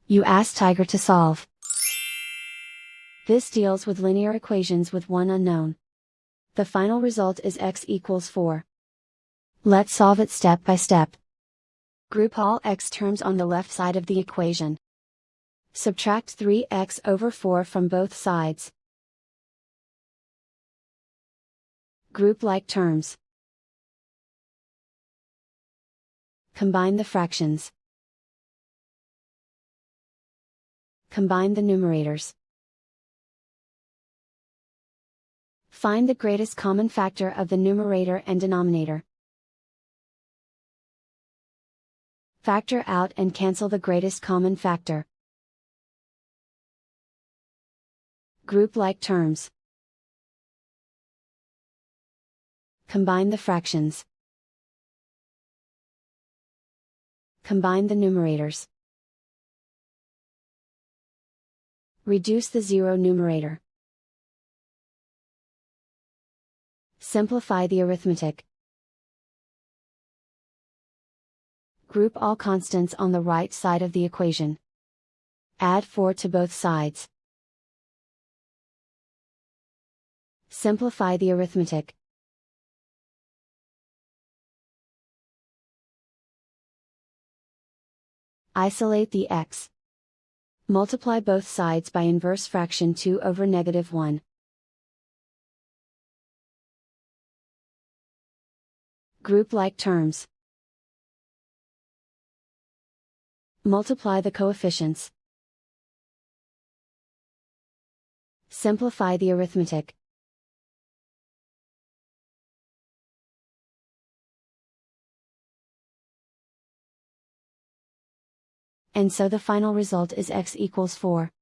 You ask Tiger to solve. This deals with linear equations with one unknown. The final result is x equals 4. Let's solve it step by step. Group all x terms on the left side of the equation. Subtract 3x over 4 from both sides. Group like terms. Combine the fractions. Combine the numerators. Find the greatest common factor of the numerator and denominator. Factor out and cancel the greatest common factor. Group like terms. Combine the fractions. Combine the numerators. Reduce the zero numerator. Simplify the arithmetic. Group all constants on the right side of the equation. Add 4 to both sides. Simplify the arithmetic. Isolate the x. Multiply both sides by inverse fraction 2 over -1. Group like terms. Multiply the coefficients. Simplify the arithmetic. And so the final result is x equals 4.